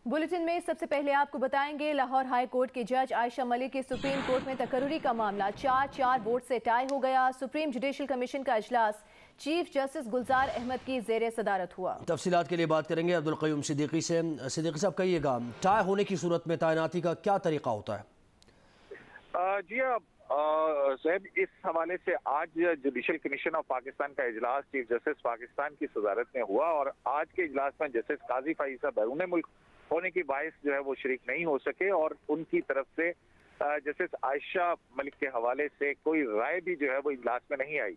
Bulletin में सबसे पहले आपको बताएंगे लाहौर हाई कोर्ट के जज आयशा मलिक के सुप्रीम कोर्ट में तकर्रुरी का मामला 4-4 वोट से टाई हो गया। सुप्रीम जुडिशल कमीशन का इजलास चीफ जस्टिस गुलजार अहमद की जेर सदारत हुआ। तफसीलात के लिए बात करेंगे अब्दुल क़य्यूम सिद्दीकी से। सिद्दीकी साहब, कहिएगा टाई होने की सूरत में तैनाती का क्या तरीका होता है? जी साहब, इस हवाले से आज जुडिशल कमीशन ऑफ पाकिस्तान का इजलास चीफ जस्टिस पाकिस्तान की सदारत में हुआ और आज के इजलास में जस्टिस काजी फाइजा बैरून मुल्क होने की बाइस जो है वो शरीक नहीं हो सके और उनकी तरफ से जस्टिस आयशा मलिक के हवाले से कोई राय भी जो है वो इजलास में नहीं आई।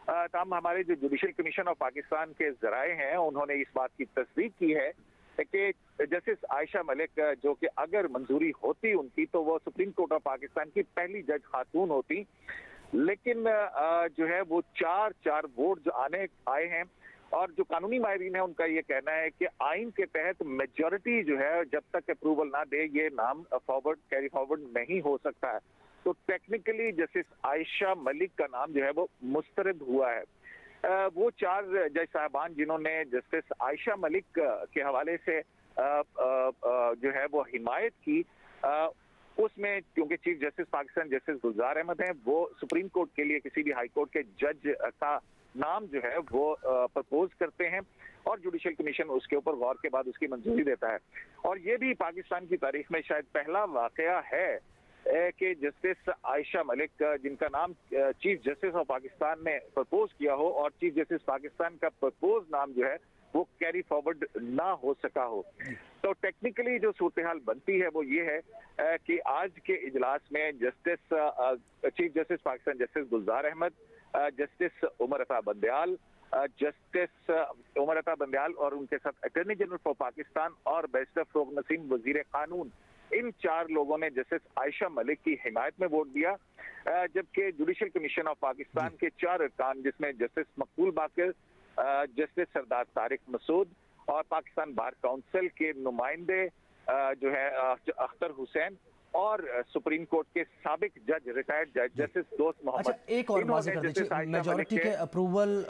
तमाम हमारे जो जुडिशल कमीशन ऑफ पाकिस्तान के जराए हैं उन्होंने इस बात की तस्दीक की है कि जस्टिस आयशा मलिक जो कि अगर मंजूरी होती उनकी तो वो सुप्रीम कोर्ट ऑफ पाकिस्तान की पहली जज खातून होती, लेकिन जो है वो 4-4 वोट जो आए हैं और जो कानूनी माहिरीन है उनका ये कहना है कि आइन के तहत मेजॉरिटी जो है जब तक अप्रूवल ना दे ये नाम कैरी फॉरवर्ड नहीं हो सकता है। तो टेक्निकली जस्टिस आयशा मलिक का नाम जो है वो मुस्तरद हुआ है। वो 4 जज साहबान जिन्होंने जस्टिस आयशा मलिक के हवाले से जो है वो हिमायत की, उसमें क्योंकि चीफ जस्टिस पाकिस्तान जस्टिस गुलजार अहमद हैं, वो सुप्रीम कोर्ट के लिए किसी भी हाई कोर्ट के जज का नाम जो है वो प्रपोज करते हैं और जुडिशल कमीशन उसके ऊपर गौर के बाद उसकी मंजूरी देता है। और ये भी पाकिस्तान की तारीख में शायद पहला वाकया है कि जस्टिस आयशा मलिक जिनका नाम चीफ जस्टिस ऑफ पाकिस्तान ने प्रपोज किया हो और चीफ जस्टिस पाकिस्तान का प्रपोज नाम जो है वो कैरी फॉरवर्ड ना हो सका हो। तो टेक्निकली जो सूरत हाल बनती है वो ये है कि आज के इजलास में चीफ जस्टिस पाकिस्तान जस्टिस गुलजार अहमद, जस्टिस उमर अता बंदयाल, और उनके साथ अटॉर्नी जनरल फॉर पाकिस्तान और बैरिस्टर फरूक नसीम वजीर कानून, इन 4 लोगों ने जस्टिस आयशा मलिक की हिमायत में वोट दिया। जबकि जुडिशल कमीशन ऑफ पाकिस्तान के 4 अरकान जिसमें जस्टिस मकबूल बाकर, जस्टिस सरदार तारिक मसूद और पाकिस्तान बार काउंसिल के नुमाइंदे जो है अख्तर हुसैन और सुप्रीम कोर्ट के साबिक जज रिटायर्ड जज जस्टिस दोस्त मोहम्मद। अच्छा, एक और बात कर दीजिए, मेजॉरिटी के अप्रूवल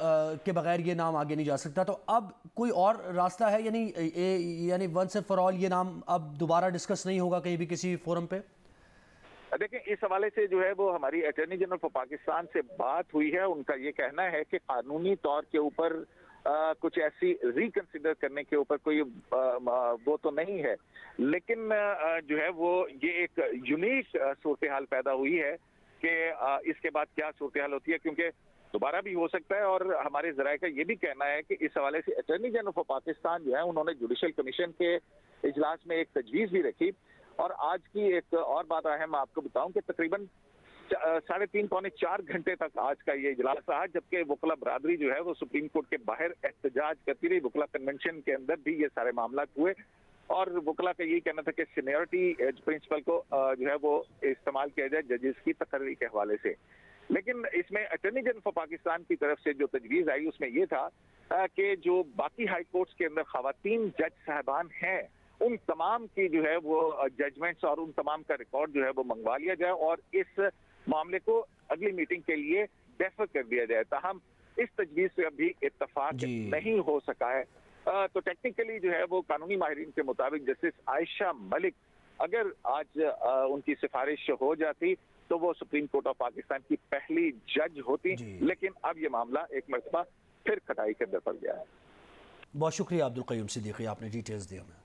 के बगैर ये नाम आगे नहीं जा सकता, तो अब कोई और रास्ता है? यानी वंस एंड फॉर ऑल ये नाम अब दोबारा डिस्कस नहीं होगा कहीं भी किसी फोरम पे? देखिए, इस हवाले से जो है वो हमारी अटॉर्नी जनरल फॉर पाकिस्तान से बात हुई है। उनका ये कहना है कि कानूनी तौर के ऊपर कुछ ऐसी रिकंसिडर करने के ऊपर कोई वो तो नहीं है, लेकिन जो है वो ये एक यूनिक सूरत हाल पैदा हुई है कि इसके बाद क्या सूरत हाल होती है, क्योंकि दोबारा भी हो सकता है। और हमारे जराये का ये भी कहना है कि इस हवाले से अटॉर्नी जनरल फॉर पाकिस्तान जो है उन्होंने जुडिशल कमीशन के इजलास में एक तजवीज़ भी रखी। और आज की एक और बात है, मैं आपको बताऊं कि तकरीबन 3.5-4 घंटे तक आज का ये इजलास रहा, जबकि वकला बरादरी जो है वो सुप्रीम कोर्ट के बाहर एहतजाज करती रही। वकला कन्वेंशन के अंदर भी ये सारे मामला हुए और वकला का यही कहना था कि सीनियरिटी प्रिंसिपल को जो है वो इस्तेमाल किया जाए जजेस की तकर्री के हवाले से। लेकिन इसमें अटॉर्नी जनरल फॉर पाकिस्तान की तरफ से जो तजवीज़ आई उसमें ये था कि जो बाकी हाई कोर्ट्स के अंदर खवातीन जज साहबान हैं उन तमाम की जो है वो जजमेंट्स और उन तमाम का रिकॉर्ड जो है वो मंगवा लिया जाए और इस मामले को अगली मीटिंग के लिए डेफर कर दिया जाए। ताहम इस तजवीज़ से अभी इत्तफाक नहीं हो सका है। तो टेक्निकली जो है वो कानूनी माहिरीन के मुताबिक जस्टिस आयशा मलिक अगर आज उनकी सिफारिश हो जाती तो वो सुप्रीम कोर्ट ऑफ पाकिस्तान की पहली जज होती, लेकिन अब ये मामला एक मरतबा फिर खटाई के अंदर पड़ गया है। बहुत शुक्रिया अब्दुल क़य्यूम सिद्दीकी, आपने डिटेल्स दी हमें।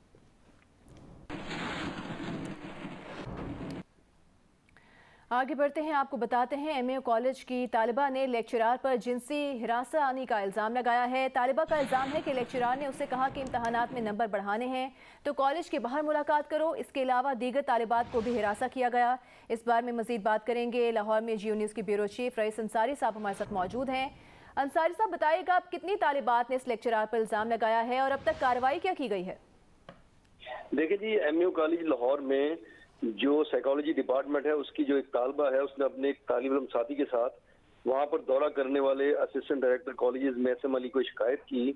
आगे बढ़ते हैं, आपको बताते हैं एमएयू कॉलेज की तालिबा ने लेक्चरार पर जिनसी हिरासत का इल्ज़ाम लगाया है। तालिबा का इल्ज़ाम है कि लेक्चरार ने उससे कहा कि इम्तहानात में नंबर बढ़ाने हैं तो कॉलेज के बाहर मुलाकात करो। इसके अलावा दीगर तालिबात को भी हिरासा किया गया। इस बारे में मजीद बात करेंगे। लाहौर में जियो न्यूज़ की ब्यूरो चीफ रईस अंसारी साहब हमारे साथ मौजूद हैं। अंसारी साहब, बताइएगा आप कितनी तालिबात ने इस लेक्चरार पर इल्ज़ाम लगाया है और अब तक कार्रवाई क्या की गई है? देखिए जी, एमयू कॉलेज लाहौर में जो साइकोलॉजी डिपार्टमेंट है उसकी जो एक तालबा है उसने अपने एक तालिब इल्म साथी के साथ वहाँ पर दौरा करने वाले असिस्टेंट डायरेक्टर कॉलेजेस मैसम अली को शिकायत की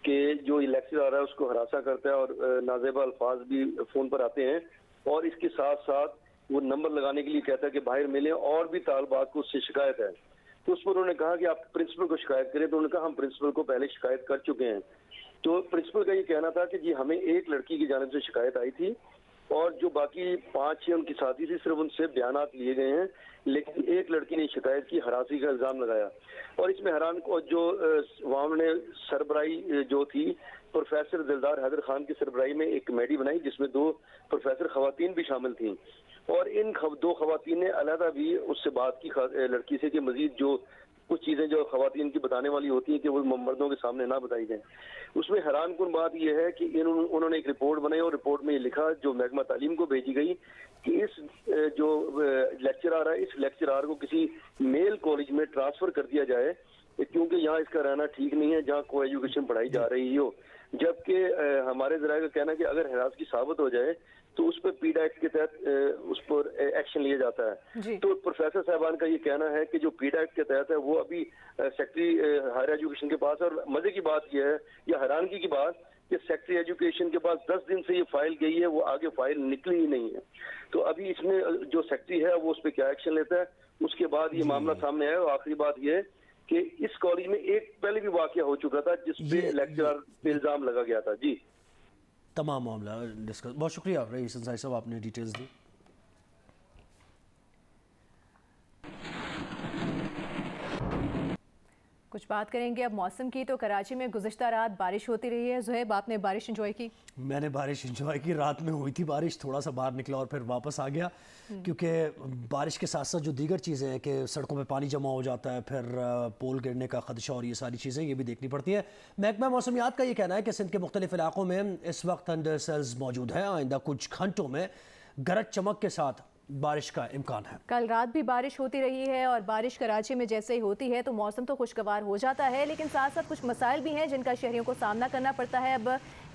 कि जो लेक्चर आ रहा है उसको हरासा करता है और नाजेबा अल्फाज भी फ़ोन पर आते हैं और इसके साथ साथ वो नंबर लगाने के लिए कहता है कि बाहर मिले और भी तालबात को उससे शिकायत है। तो उस पर उन्होंने कहा कि आप प्रिंसिपल को शिकायत करें, तो उन्होंने कहा हम प्रिंसिपल को पहले शिकायत कर चुके हैं। तो प्रिंसिपल का ये कहना था कि जी हमें एक लड़की की जानिब से शिकायत आई थी और जो बाकी 5-6 उनकी साथी थी सिर्फ उनसे बयानात लिए गए हैं, लेकिन एक लड़की ने शिकायत की, हरासी का इल्जाम लगाया। और इसमें हैरान को जो वहाँ उन्होंने सरबराही जो थी प्रोफेसर दिलदार हैदर खान की सरबराही में एक कमेटी बनाई जिसमें 2 प्रोफेसर खवातीन भी शामिल थी और इन 2 खवातीन ने अलहदा भी उससे बात की लड़की से कि मजीद जो कुछ चीजें जो खवातीन की बताने वाली होती हैं कि वो मर्दों के सामने ना बताई जाए। उसमें हैरानकुन बात यह है कि उन्होंने एक रिपोर्ट बनाई और रिपोर्ट में ये लिखा जो महकमा तालीम को भेजी गई कि इस जो लेक्चरार है इस लेक्चरार को किसी मेल कॉलेज में ट्रांसफर कर दिया जाए क्योंकि यहाँ इसका रहना ठीक नहीं है जहाँ को एजुकेशन पढ़ाई जा रही हो। जबकि हमारे जराये का कहना है कि अगर हिरासत साबित हो जाए तो उस पर पीडा एक्ट के तहत उस पर एक्शन लिया जाता है। तो प्रोफेसर साहबान का ये कहना है कि जो पीडा एक्ट के तहत है वो अभी सेक्रेटरी हायर एजुकेशन के पास, और मजे की बात यह है या हैरानगी की बात कि सेक्रेटरी एजुकेशन के पास 10 दिन से ये फाइल गई है, वो आगे फाइल निकली ही नहीं है। तो अभी इसमें जो सेक्रेटरी है वो उस पर क्या एक्शन लेता है, उसके बाद ये मामला सामने आया। और आखिरी बात यह है कि इस कॉलेज में एक पहले भी वाकया हो चुका था जिसपे लेक्चरर पे इल्जाम लगा गया था। जी तमाम मामला डिस्कस। बहुत शुक्रिया रईस अंसारी साहब, आपने डिटेल्स दी। कुछ बात करेंगे अब मौसम की। तो कराची में गुज़िश्ता रात बारिश होती रही है। ज़ुहैब, आपने बारिश एंजॉय की? मैंने बारिश एंजॉय की, रात में हुई थी बारिश, थोड़ा सा बाहर निकला और फिर वापस आ गया क्योंकि बारिश के साथ साथ जो दीगर चीज़ें हैं कि सड़कों पे पानी जमा हो जाता है, फिर पोल गिरने का खदशा और ये सारी चीज़ें ये भी देखनी पड़ती हैं। महकमा मौसमियात का ये कहना है कि सिंध के मुख्तलिफ इलाकों में इस वक्त थंडर सेल्स मौजूद हैं। आइंदा कुछ घंटों में गरज चमक के साथ बारिश का इम्कान है। कल रात भी बारिश होती रही है और बारिश कराची में जैसे ही होती है तो मौसम तो खुशगवार हो जाता है, लेकिन साथ साथ कुछ मसाइल भी हैं जिनका शहरियों को सामना करना पड़ता है। अब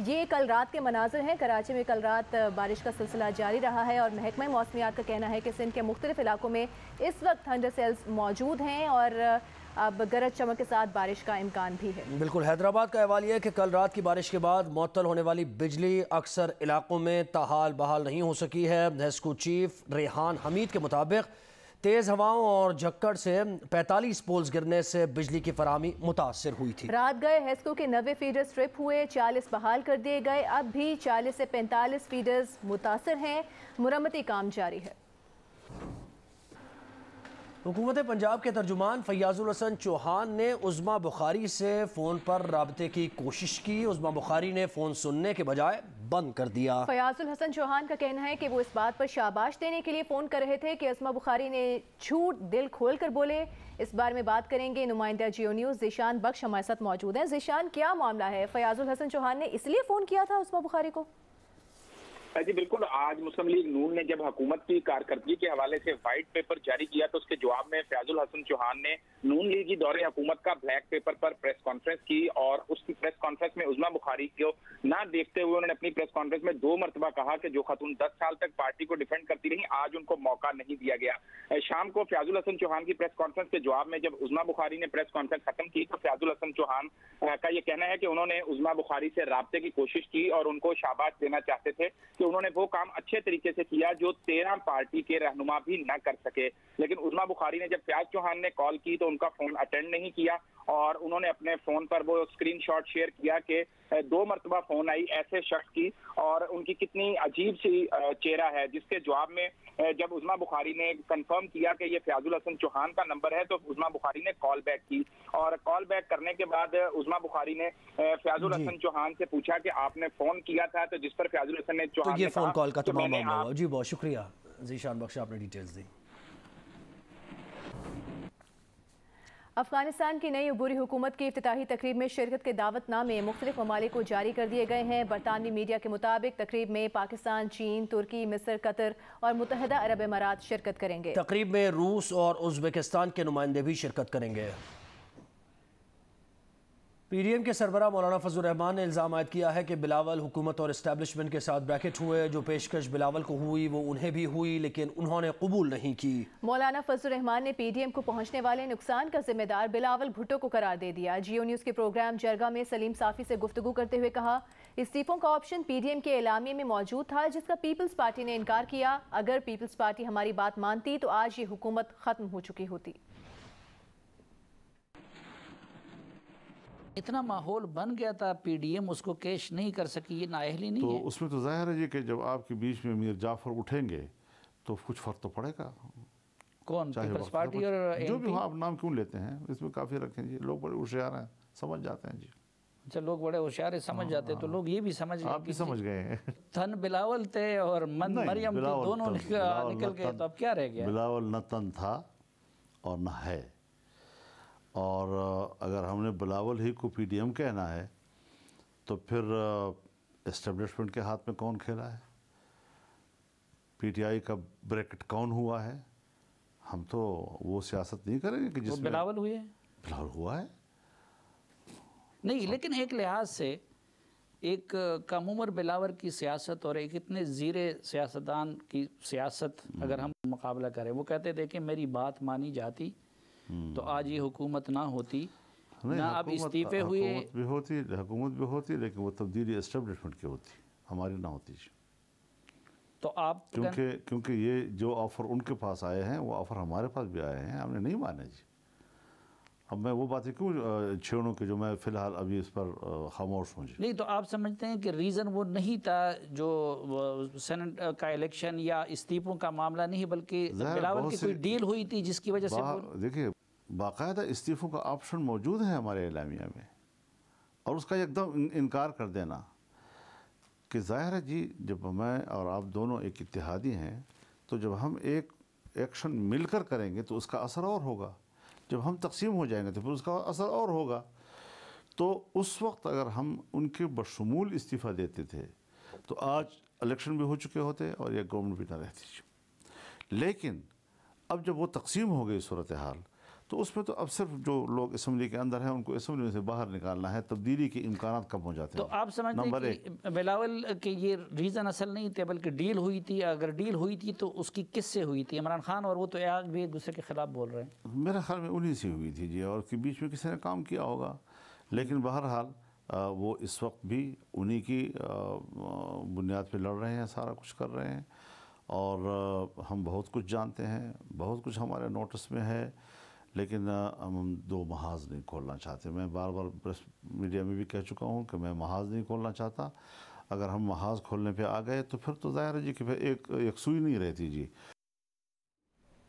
ये कल रात के मनाजिर हैं। कराची में कल रात बारिश का सिलसिला जारी रहा है और महकमा मौसमियात का कहना है कि सिंध के मुख्तलिफ इलाकों में इस वक्त थंडर सेल्स मौजूद हैं और अब गरज चमक के साथ बारिश का इम्कान भी है। बिल्कुल, हैदराबाद का अहवाल यह है कि कल रात की बारिश के बाद मुअत्तल होने वाली बिजली अक्सर इलाकों में ताहाल बहाल नहीं हो सकी है। हेस्को चीफ रेहान हमीद के मुताबिक तेज़ हवाओं और झक्कड़ से 45 पोल्स गिरने से बिजली की फराहमी मुतासर हुई थी। रात गए हेस्को के 90 फीडर्स ट्रिप हुए, 40 बहाल कर दिए गए। अब भी 40 से 45 फीडर्स मुतासर हैं। मुरम्मती काम जारी है। हुकूमत पंजाब के तर्जुमान फयाजुल हसन चौहान ने उज़्मा बुखारी से फ़ोन पर राबते की कोशिश की। उज़्मा बुखारी ने फ़ोन सुनने के बजाय बंद कर दिया। फयाजुल हसन चौहान का कहना है कि वो इस बात पर शाबाश देने के लिए फ़ोन कर रहे थे कि उज़्मा बुखारी ने झूठ दिल खोल कर बोले। इस बारे में बात करेंगे, नुमाइंदा जियो न्यूज़ ज़ीशान बख्श हमारे साथ मौजूद हैं। ज़ीशान, क्या मामला है? फयाजुल हसन चौहान ने इसलिए फ़ोन किया था उज़्मा बुखारी को? जी बिल्कुल, आज मुस्लिम लीग नून ने जब हुकूमत की कारकर्दगी के हवाले से व्हाइट पेपर जारी किया तो उसके जवाब में फयाजुल हसन चौहान ने नून लीगी दौरे हुकूमत का ब्लैक पेपर पर प्रेस कॉन्फ्रेंस की और उसकी प्रेस कॉन्फ्रेंस में उज़्मा बुखारी को ना देखते हुए उन्होंने अपनी प्रेस कॉन्फ्रेंस में 2 मरतबा कहा कि जो खातून 10 साल तक पार्टी को डिफेंड करती रही, आज उनको मौका नहीं दिया गया। शाम को फयाजुल हसन चौहान की प्रेस कॉन्फ्रेंस के जवाब में जब उज़्मा बुखारी ने प्रेस कॉन्फ्रेंस खत्म की तो फयाजुल हसन चौहान का ये कहना है कि उन्होंने उज़्मा बुखारी से राब्ते की कोशिश की और उनको शाबाश देना चाहते थे कि उन्होंने वो काम अच्छे तरीके से किया जो 13 पार्टी के रहनुमा भी न कर सके। लेकिन उज़्मा बुखारी ने जब फयाज चौहान ने कॉल की तो उनका फोन अटेंड नहीं किया और उन्होंने अपने फोन पर वो स्क्रीनशॉट शेयर किया कि 2 मरतबा फोन आई ऐसे शख्स की और उनकी कितनी अजीब सी चेहरा है, जिसके जवाब में जब उज़्मा बुखारी ने कंफर्म किया कि ये फयाजुल हसन चौहान का नंबर है तो उज़्मा बुखारी ने कॉल बैक की और कॉल बैक करने के बाद उज़्मा बुखारी ने फयाजुल हसन चौहान से पूछा कि आपने फोन किया था, तो जिस पर फयाजुल हसन ने चौहान तो ये फोन कॉल का तमाम मामला हुआ। जी बहुत शुक्रिया ज़ीशान बख्श, आपने डिटेल्स दी। अफगानिस्तान की नई अबूरी हुकूमत की इफ्तिताही तकरीब में शिरकत के दावतनामे मुख्तलिफ ममालिक को जारी कर दिए गए हैं। बरतानवी मीडिया के मुताबिक तकरीब में पाकिस्तान, चीन, तुर्की, मिस्र, कतर और मुत्तहदा अरब अमारात शिरकत करेंगे। तकरीब में रूस और उज़्बेकिस्तान के नुमाइंदे भी शिरकत करेंगे। पीडीएम के सरबराह मौलाना फजल रहमान ने इल्ज़ाम आयद किया है कि बिलावल हुकूमत और इस्टेब्लिशमेंट के साथ ब्रैकेट हुए। जो पेशकश बिलावल को हुई वो उन्हें भी हुई लेकिन उन्होंने कबूल नहीं की। मौलाना फजल रहमान ने पीडीएम को पहुंचने वाले नुकसान का जिम्मेदार बिलावल भुट्टो को करार दे दिया। जियो न्यूज़ के प्रोग्राम जरगा में सलीम साफ़ी से गुफ्तगू करते हुए कहा, इस्तीफों का ऑप्शन पीडीएम के एलामिये में मौजूद था जिसका पीपल्स पार्टी ने इनकार किया। अगर पीपल्स पार्टी हमारी बात मानती तो आज ये हुकूमत खत्म हो चुकी होती। इतना माहौल बन गया था, पीडीएम उसको कैश नहीं कर सकी, ये नाअहली नहीं है? तो उसमें तो जाहिर है जी कि जब आपके बीच में मीर जाफर उठेंगे तो कुछ फ़र्क तो पड़ेगा। कौन? पीपल्स पार्टी और जो भी, हाँ, आप नाम क्यों लेते हैं, इसमें काफ़ी रखें जी, लोग बड़े होशियार हैं, समझ जाते हैं जी। अच्छा, लोग बड़े होशियार है, समझ जाते हैं, तो लोग ये भी समझ गए, आप भी समझ गए हैं। तन बिलावल थे और मरियम थी, दोनों निकल गए, तो अब क्या रह गया? बिलावल न तन था और न है, और अगर हमने बिलावल ही को पीडीएम कहना है तो फिर एस्टेब्लिशमेंट के हाथ में कौन खेला है, पीटीआई का ब्रैकेट कौन हुआ है? हम तो वो सियासत नहीं करेंगे कि जिसमें बिलावल हुए, बिलावल हुआ है नहीं, लेकिन एक लिहाज से एक कम उम्र बिलावल की सियासत और एक इतने ज़ीरे सियासतदान की सियासत अगर हम मुकाबला करें, वो कहते थे कि मेरी बात मानी जाती तो आज ये हुकूमत ना होती, ना अब इस्तीफे हुए। हुकूमत भी होती लेकिन वो तब्दीली एस्टेब्लिशमेंट की होती, हमारी ना होती। तो आप क्योंकि ये जो ऑफ़र उनके पास आए हैं वो ऑफ़र हमारे पास भी आए हैं, हमने नहीं माने जी। अब मैं वो बातें क्यों छेड़ूं कि जो मैं फ़िलहाल अभी इस पर खामोश हूँ जी। नहीं, तो आप समझते हैं कि रीज़न वो नहीं था जो सेनेट का इलेक्शन या इस्तीफों का मामला नहीं, बल्कि बिलावल की कोई डील हुई थी जिसकी वजह से? देखिए, बाकायदा इस्तीफों का ऑप्शन मौजूद है हमारे एलामिया में, और उसका एकदम इनकार कर देना कि ज़ाहिर है जी, जब मैं और आप दोनों एक इत्तेहादी हैं तो जब हम एक एक्शन मिलकर करेंगे तो उसका असर और होगा, जब हम तकसीम हो जाएंगे तो फिर उसका असर और होगा। तो उस वक्त अगर हम उनके बशमूल इस्तीफ़ा देते थे तो आज इलेक्शन भी हो चुके होते और ये गवर्नमेंट भी ना रहती। लेकिन अब जब वो तकसीम हो गई सूरत हाल, तो उसमें तो अब सिर्फ जो लोग असम्बली के अंदर हैं उनको असम्बली में से बाहर निकालना है, तब्दीली के इम्कान कम हो जाते हैं। तो आप समझते हैं कि बिलावल के ये रीज़न असल नहीं थे बल्कि डील हुई थी? अगर डील हुई थी तो उसकी किससे हुई थी? इमरान खान और वो तो आज भी एक दूसरे के ख़िलाफ़ बोल रहे हैं। मेरे ख्याल में उन्हीं से हुई थी जी, और के बीच में किसी ने काम किया होगा, लेकिन बहरहाल वो इस वक्त भी उन्हीं की बुनियाद पर लड़ रहे हैं, सारा कुछ कर रहे हैं, और हम बहुत कुछ जानते हैं, बहुत कुछ हमारे नोटिस में है, लेकिन हम दो महाज नहीं खोलना चाहते। मैं बार बार प्रेस मीडिया में भी कह चुका हूँ कि मैं महाज नहीं खोलना चाहता। अगर हम महाज खोलने पे आ गए तो फिर तो ज़ाहिर है जी कि फिर एक सुई नहीं रहती जी।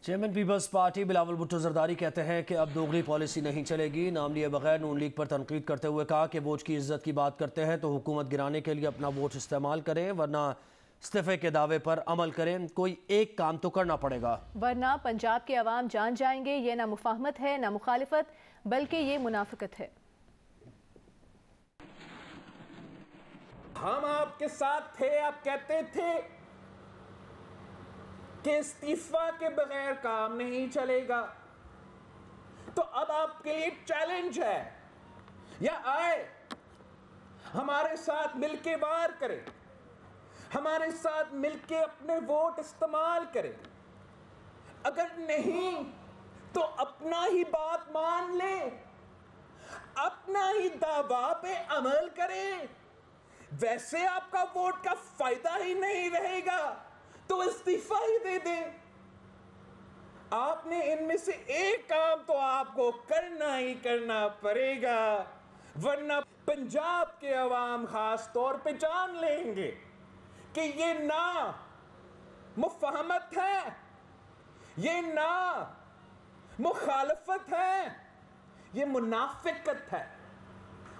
Chairman people's party Bilawal Bhutto Zardari कहते हैं कि अब दोगली पॉलिसी नहीं चलेगी। नाम लिए बगैर नून लीग पर तनकीद करते हुए कहा कि वोट की इज्जत की बात करते हैं तो हुकूमत गिराने के लिए अपना वोट इस्तेमाल करें, वरना इस्तीफे के दावे पर अमल करें। कोई एक काम तो करना पड़ेगा, वरना पंजाब के अवाम जान जाएंगे ये ना मुफाहमत है ना मुखालिफत, बल्कि ये मुनाफिकत है। हम आपके साथ थे, आप कहते थे कि इस्तीफा के बगैर काम नहीं चलेगा, तो अब आपके लिए चैलेंज है, या आए हमारे साथ मिलके बार करें, हमारे साथ मिलके अपने वोट इस्तेमाल करें। अगर नहीं तो अपना ही बात मान ले, अपना ही दावा पे अमल करें। वैसे आपका वोट का फायदा ही नहीं रहेगा तो इस्तीफा ही दे दें। आपने इनमें से एक काम तो आपको करना ही करना पड़ेगा, वरना पंजाब के अवाम खास तौर पे जान लेंगे कि ये ना मुफाहमत है, ये ना मुखालफत है, ये मुनाफिकत है,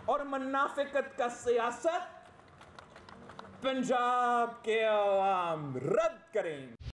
और मुनाफिकत का सियासत पंजाब के अवाम रद्द करेंगे।